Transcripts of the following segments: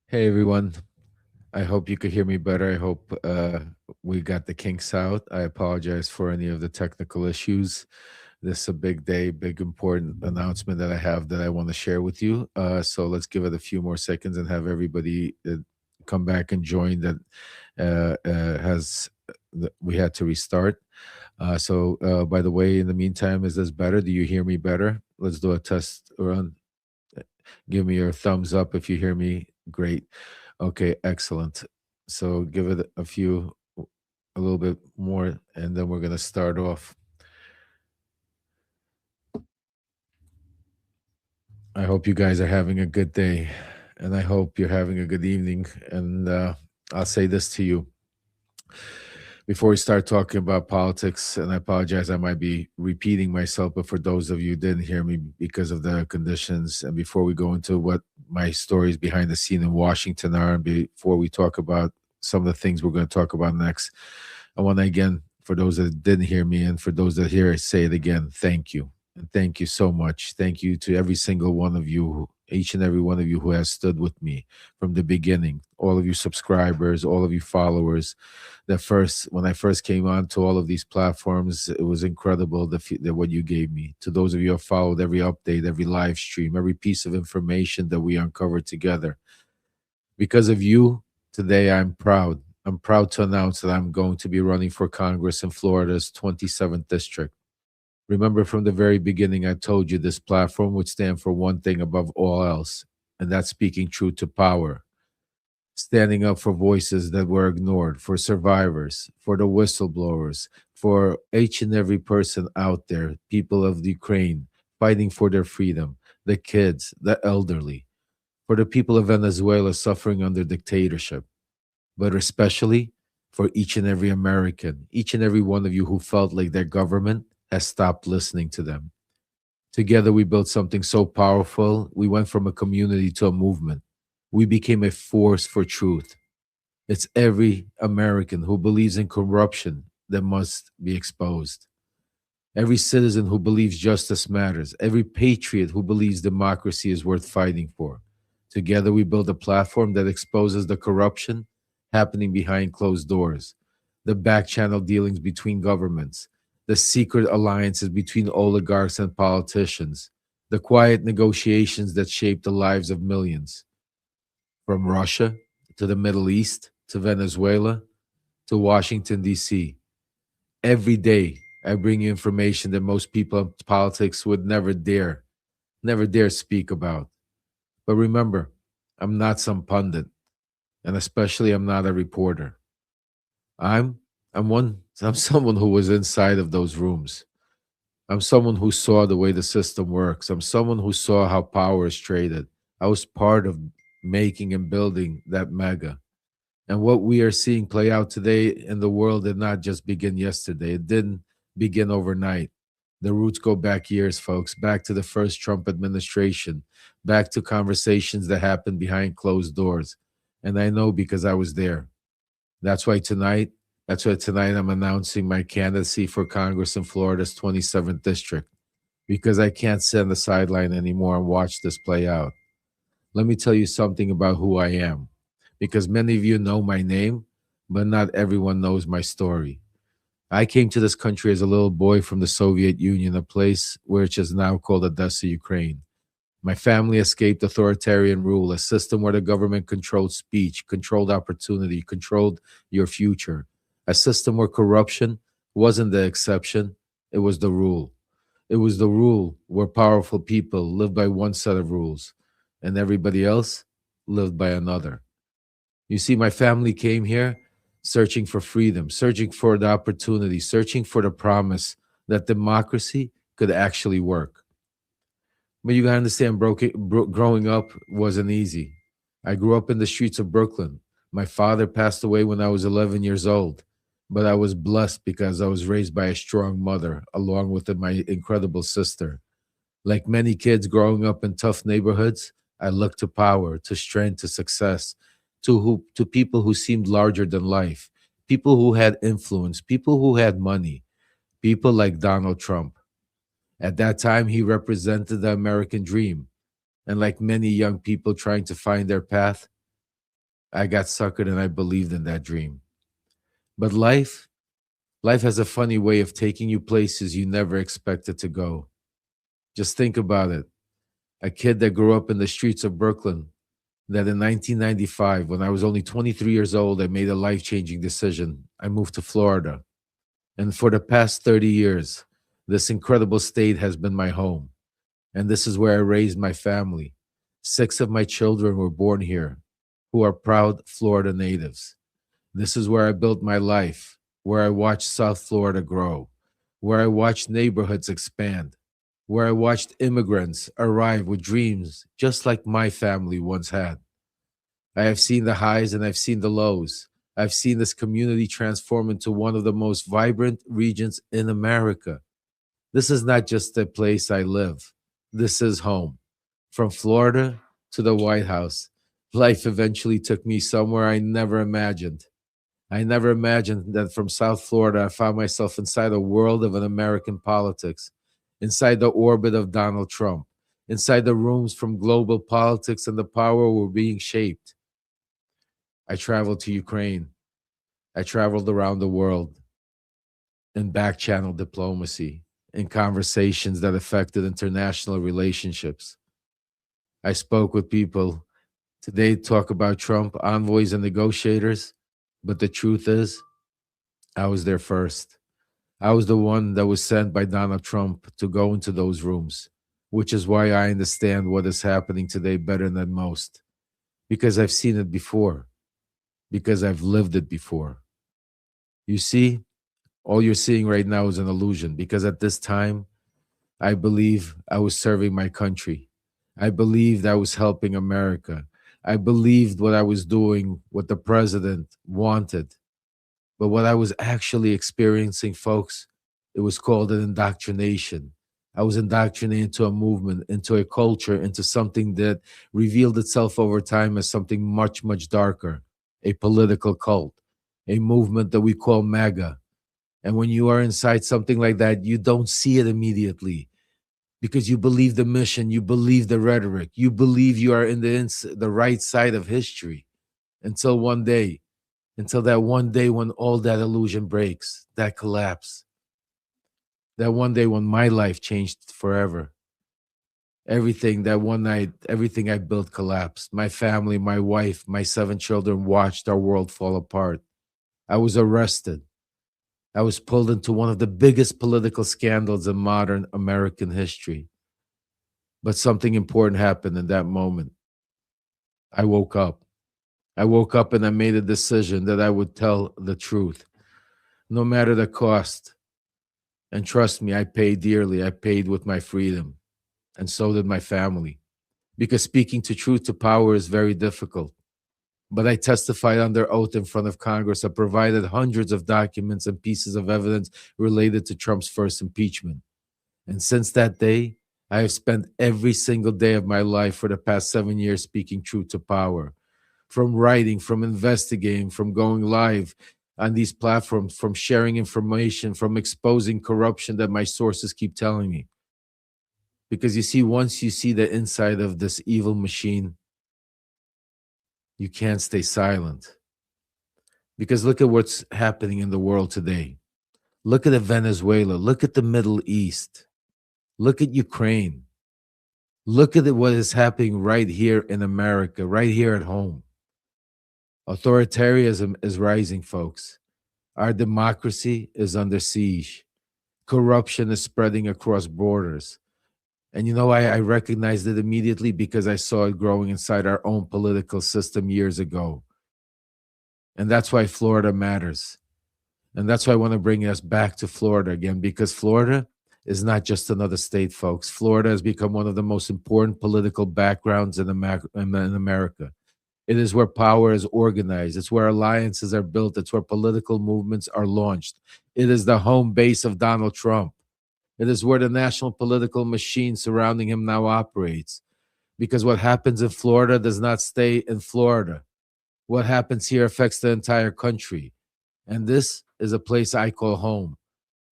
Hey everyone. I hope you could hear me better. I hope we got the kinks out. I apologize for any of the technical issues. This is a big day, big important announcement that I have that I want to share with you. So let's give it a few more seconds and have everybody come back and join that has we had to restart. By the way, in the meantime, is this better? Do you hear me better? Let's do a test run. Give me your thumbs up if you hear me. Great. Okay, excellent. So give it a little bit more, and then we're going to start off. I hope you guys are having a good day, and I hope you're having a good evening. And I'll say this to you before we start talking about politics, and I apologize, I might be repeating myself, but for those of you who didn't hear me because of the conditions, and before we go into what my stories behind the scene in Washington are, and before we talk about some of the things we're going to talk about next, I want to again, for those that didn't hear me, and for those that hear, I say it again, thank you. And thank you so much. Thank you to every single one of you, each and every one of you who has stood with me from the beginning, all of you subscribers, all of you followers. When I first came on to all of these platforms, it was incredible what you gave me. To those of you who have followed every update, every live stream, every piece of information that we uncovered together, because of you, today I'm proud. I'm proud to announce that I'm going to be running for Congress in Florida's 27th district. Remember, from the very beginning, I told you this platform would stand for one thing above all else, and that's speaking truth to power, standing up for voices that were ignored, for survivors, for the whistleblowers, for each and every person out there, people of the Ukraine fighting for their freedom, the kids, the elderly, for the people of Venezuela suffering under dictatorship, but especially for each and every American, each and every one of you who felt like their government has stopped listening to them. Together, we built something so powerful. We went from a community to a movement. We became a force for truth. It's every American who believes in corruption that must be exposed. Every citizen who believes justice matters. Every patriot who believes democracy is worth fighting for. Together, we build a platform that exposes the corruption happening behind closed doors, the back channel dealings between governments, the secret alliances between oligarchs and politicians, the quiet negotiations that shape the lives of millions, from Russia to the Middle East to Venezuela to Washington, D.C. Every day, I bring you information that most people in politics would never dare speak about. But remember, I'm not some pundit, and especially I'm not a reporter. I'm I'm someone who was inside of those rooms. I'm someone who saw the way the system works. I'm someone who saw how power is traded. I was part of making and building that mega. And what we are seeing play out today in the world did not just begin yesterday. It didn't begin overnight. The roots go back years, folks, back to the first Trump administration, back to conversations that happened behind closed doors. And I know because I was there. That's why tonight, that's why tonight I'm announcing my candidacy for Congress in Florida's 27th district, because I can't sit on the sideline anymore and watch this play out. Let me tell you something about who I am, because many of you know my name, but not everyone knows my story. I came to this country as a little boy from the Soviet Union, a place which is now called Odessa, Ukraine. My family escaped authoritarian rule, a system where the government controlled speech, controlled opportunity, controlled your future. A system where corruption wasn't the exception, it was the rule. It was the rule where powerful people lived by one set of rules and everybody else lived by another. You see, my family came here searching for freedom, searching for the opportunity, searching for the promise that democracy could actually work. But you gotta understand, growing up wasn't easy. I grew up in the streets of Brooklyn. My father passed away when I was 11 years old, but I was blessed because I was raised by a strong mother, along with my incredible sister. Like many kids growing up in tough neighborhoods, I looked to power, to strength, to success, to people who seemed larger than life, people who had influence, people who had money, people like Donald Trump. At that time, he represented the American dream. And like many young people trying to find their path, I got suckered and I believed in that dream. But life has a funny way of taking you places you never expected to go. Just think about it. A kid that grew up in the streets of Brooklyn, that in 1995, when I was only 23 years old, I made a life changing decision. I moved to Florida. And for the past 30 years, this incredible state has been my home. And this is where I raised my family. Six of my children were born here, who are proud Florida natives. This is where I built my life, where I watched South Florida grow, where I watched neighborhoods expand, where I watched immigrants arrive with dreams just like my family once had. I have seen the highs and I've seen the lows. I've seen this community transform into one of the most vibrant regions in America. This is not just a place I live, this is home. From Florida to the White House, life eventually took me somewhere I never imagined. I never imagined that from South Florida, I found myself inside a world of an American politics, inside the orbit of Donald Trump, inside the rooms from global politics and the power were being shaped. I traveled to Ukraine. I traveled around the world in back channel diplomacy, in conversations that affected international relationships. I spoke with people. Today, talk about Trump, envoys, and negotiators. But the truth is, I was there first. I was the one that was sent by Donald Trump to go into those rooms, which is why I understand what is happening today better than most, because I've seen it before, because I've lived it before. You see, all you're seeing right now is an illusion, because at this time, I believe I was serving my country. I believed I was helping America. I believed what I was doing, what the president wanted. But what I was actually experiencing, folks, it was called an indoctrination. I was indoctrinated into a movement, into a culture, into something that revealed itself over time as something much, much darker, a political cult, a movement that we call MAGA. And when you are inside something like that, you don't see it immediately because you believe the mission, you believe the rhetoric, you believe you are in the right side of history until one day, until that one day when all that illusion breaks, that collapse, that one day when my life changed forever. Everything that one night, everything I built collapsed. My family, my wife, my seven children watched our world fall apart. I was arrested. I was pulled into one of the biggest political scandals in modern American history. But something important happened in that moment. I woke up. I woke up and I made a decision that I would tell the truth, no matter the cost. And trust me, I paid dearly. I paid with my freedom. And so did my family. Because speaking to truth to power is very difficult. But I testified under oath in front of Congress. I provided hundreds of documents and pieces of evidence related to Trump's first impeachment. And since that day, I have spent every single day of my life for the past 7 years speaking truth to power. From writing, from investigating, from going live on these platforms, from sharing information, from exposing corruption that my sources keep telling me. Because you see, once you see the inside of this evil machine, you can't stay silent. Because look at what's happening in the world today. Look at Venezuela. Look at the Middle East. Look at Ukraine. Look at what is happening right here in America, right here at home. Authoritarianism is rising, folks. Our democracy is under siege. Corruption is spreading across borders. And you know, I recognized it immediately because I saw it growing inside our own political system years ago. And that's why Florida matters. And that's why I want to bring us back to Florida again, because Florida is not just another state, folks. Florida has become one of the most important political backgrounds in America. It is where power is organized. It's where alliances are built. It's where political movements are launched. It is the home base of Donald Trump. It is where the national political machine surrounding him now operates. Because what happens in Florida does not stay in Florida. What happens here affects the entire country. And this is a place I call home,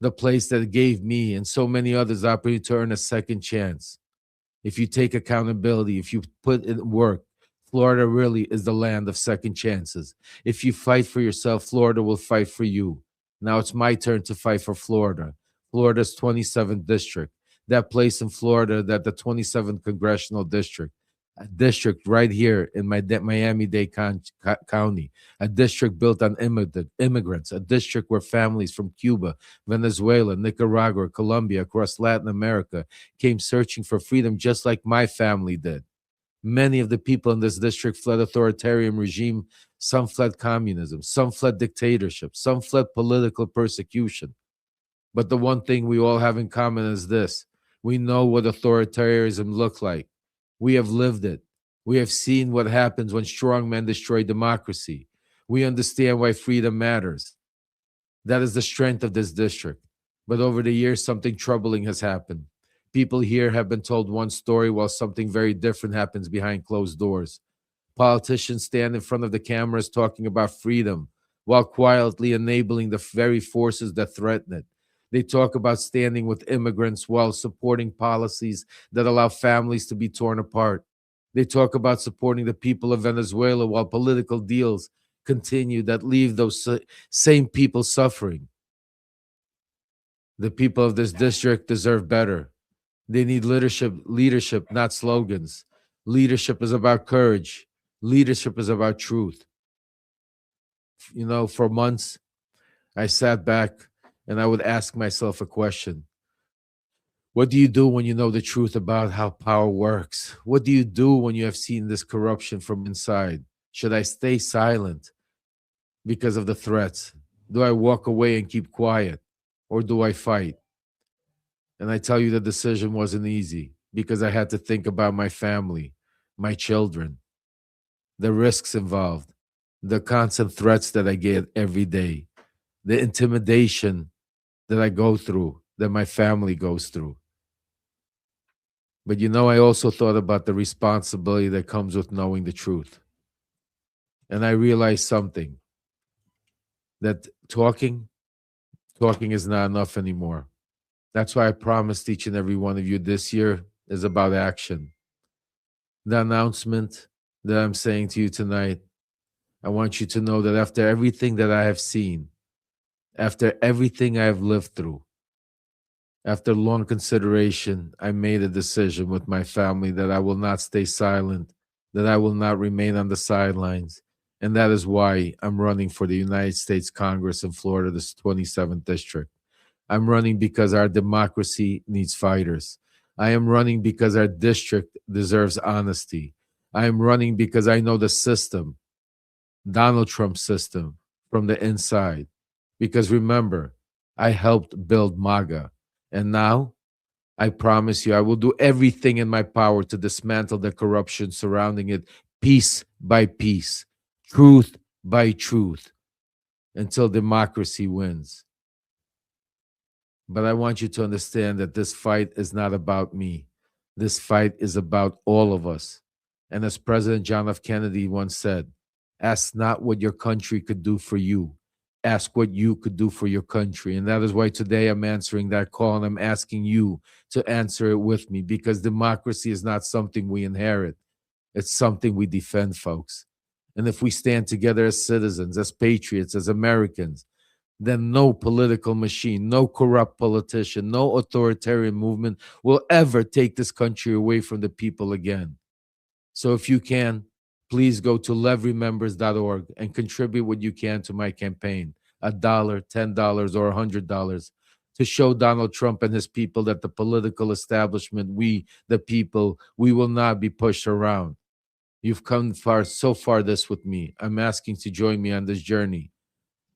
the place that gave me and so many others the opportunity to earn a second chance. If you take accountability, if you put in work, Florida really is the land of second chances. If you fight for yourself, Florida will fight for you. Now it's my turn to fight for Florida. Florida's 27th district, that place in Florida, that the 27th congressional district, a district right here in Miami-Dade County, a district built on immigrants, a district where families from Cuba, Venezuela, Nicaragua, Colombia, across Latin America came searching for freedom just like my family did. Many of the people in this district fled authoritarian regime. Some fled communism. Some fled dictatorship. Some fled political persecution. But the one thing we all have in common is this: we know what authoritarianism looked like. We have lived it. We have seen what happens when strong men destroy democracy. We understand why freedom matters. That is the strength of this district. But over the years, something troubling has happened. People here have been told one story while something very different happens behind closed doors. Politicians stand in front of the cameras talking about freedom while quietly enabling the very forces that threaten it. They talk about standing with immigrants while supporting policies that allow families to be torn apart. They talk about supporting the people of Venezuela while political deals continue that leave those same people suffering. The people of this district deserve better. They need leadership, not slogans. Leadership is about courage. Leadership is about truth. You know, for months, I sat back and I would ask myself a question. What do you do when you know the truth about how power works? What do you do when you have seen this corruption from inside? Should I stay silent because of the threats? Do I walk away and keep quiet? Or do I fight? And I tell you, the decision wasn't easy because I had to think about my family, my children, the risks involved, the constant threats that I get every day, the intimidation that I go through, that my family goes through. But you know, I also thought about the responsibility that comes with knowing the truth. And I realized something, that talking is not enough anymore. That's why I promised each and every one of you this year is about action. The announcement that I'm saying to you tonight, I want you to know that after everything that I have seen, after everything I have lived through, after long consideration, I made a decision with my family that I will not stay silent, that I will not remain on the sidelines. And that is why I'm running for the United States Congress in Florida, this 27th district. I'm running because our democracy needs fighters. I am running because our district deserves honesty. I am running because I know the system, Donald Trump's system, from the inside. Because remember, I helped build MAGA. And now, I promise you, I will do everything in my power to dismantle the corruption surrounding it piece by piece, truth by truth, until democracy wins. But I want you to understand that this fight is not about me. This fight is about all of us. And as President John F. Kennedy once said, ask not what your country could do for you. Ask what you could do for your country. And that is why today I'm answering that call and I'm asking you to answer it with me, because democracy is not something we inherit. It's something we defend, folks. And if we stand together as citizens, as patriots, as Americans, then no political machine, no corrupt politician, no authoritarian movement will ever take this country away from the people again. So if you can, please go to levremembers.org and contribute what you can to my campaign, $1, $10, or $100, to show Donald Trump and his people that the political establishment, we, the people, we will not be pushed around. You've come so far this with me. I'm asking to join me on this journey.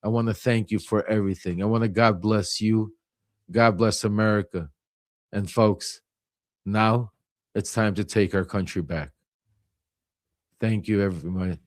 I want to thank you for everything. I want to God bless you. God bless America. And folks, now it's time to take our country back. Thank you, everyone.